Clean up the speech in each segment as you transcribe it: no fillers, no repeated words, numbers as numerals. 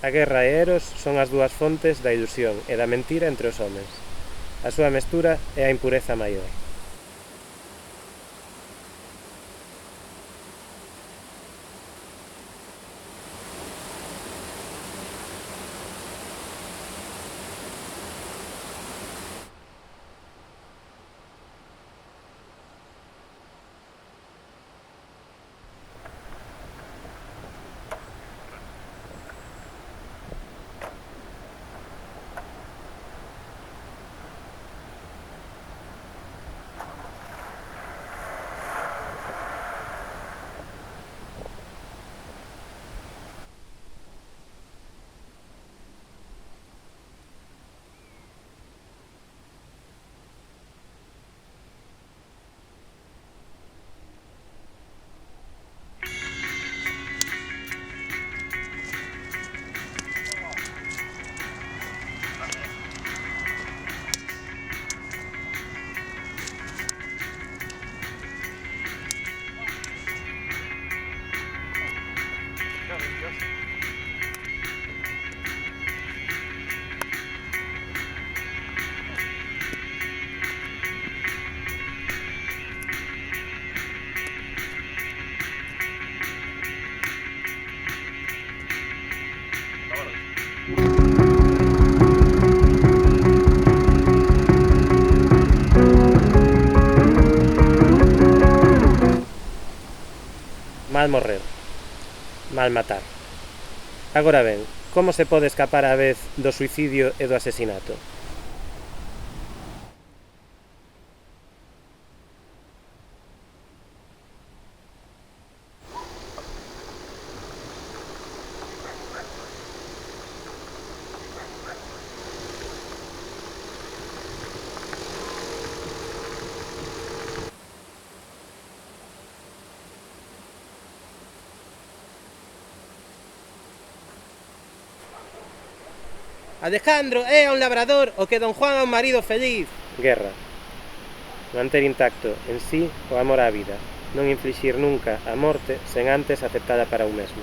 A guerra e Eros son as dúas fontes da ilusión e da mentira entre os homes. A súa mestura é a impureza maior. Mal morrer, mal matar. Agora ben, como se pode escapar á vez do suicidio e do asesinato? Alejandro é un labrador o que Don Juan é un marido feliz. Guerra. Manter intacto en sí o amor á vida. Non inflixir nunca a morte sen antes aceptada para un mesmo.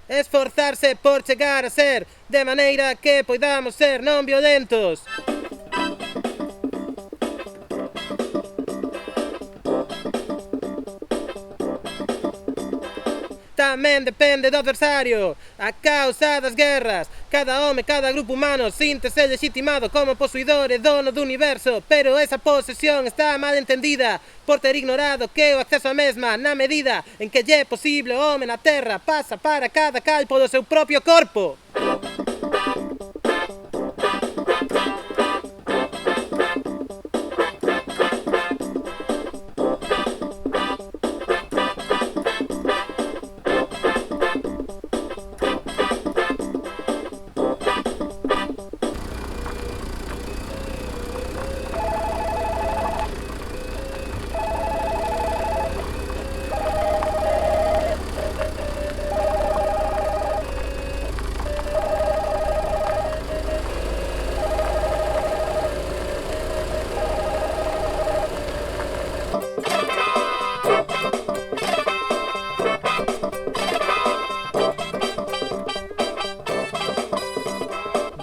Esforzarse por chegar a ser de maneira que poidamos ser non violentos. Tamén depende do adversario. A causa das guerras, cada home, cada grupo humano síntese legitimado como posuidor e dono do universo, pero esa posesión está mal entendida por ter ignorado que o acceso á mesma, na medida en que lle é posible o home na terra, pasa para cada cal polo seu propio corpo.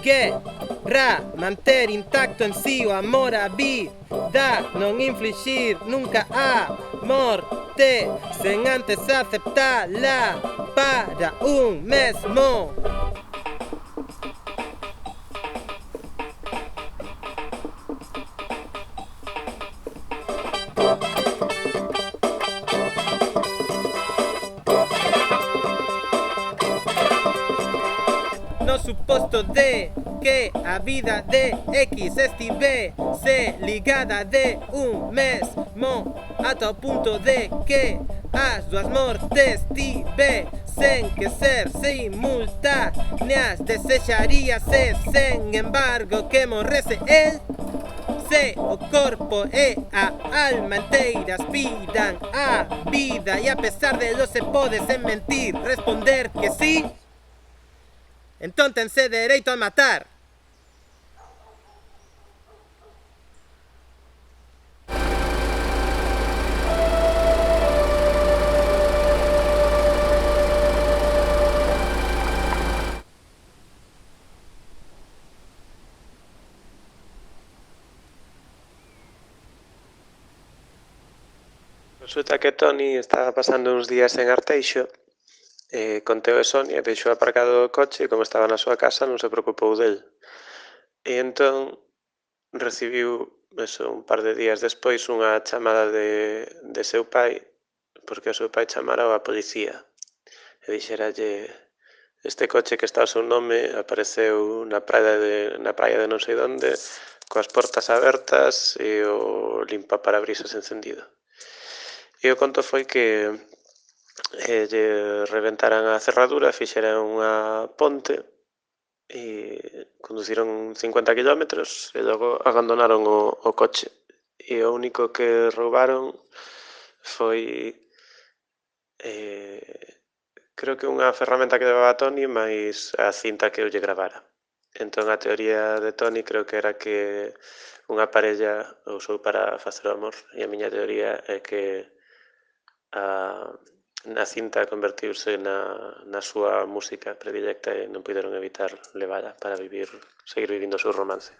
guerra, manter intacto en si o amor á vida, non infligir nunca a morte sen antes aceptala para un mesmo. No suposto de que a vida de X estivese ligada de un mesmo ata o punto de que as dúas mortes tivesen que ser simultáneas. Desexaríase, sen embargo, que morrese el. Se o corpo e a alma enteira aspiran a vida e a pesar de lo se pode sen mentir responder que sí, entón tense dereito a matar. Resulta que Toni estaba pasando uns días en Arteixo e con Teo e Sonia deixou aparcado o coche e como estaba na súa casa non se preocupou del. E entón recibiu, un par de días despois, unha chamada de seu pai, porque o seu pai chamara á policía e dixeralle: este coche que está ao seu nome apareceu na praia de non sei onde, coas portas abertas e o limpa-parabrisas encendido. E o conto foi que lle reventaran a cerradura, fixeran unha ponte e conduciron 50 kilómetros e logo abandonaron o coche. E o único que roubaron foi creo que unha ferramenta que levaba Toni máis a cinta que eu lle gravara. Entón a teoría de Toni creo que era que unha parella o usou para facer o amor e a miña teoría é que a cinta convertiuse na súa música predilecta e non puideron evitar levala para seguir vivindo o seu romance.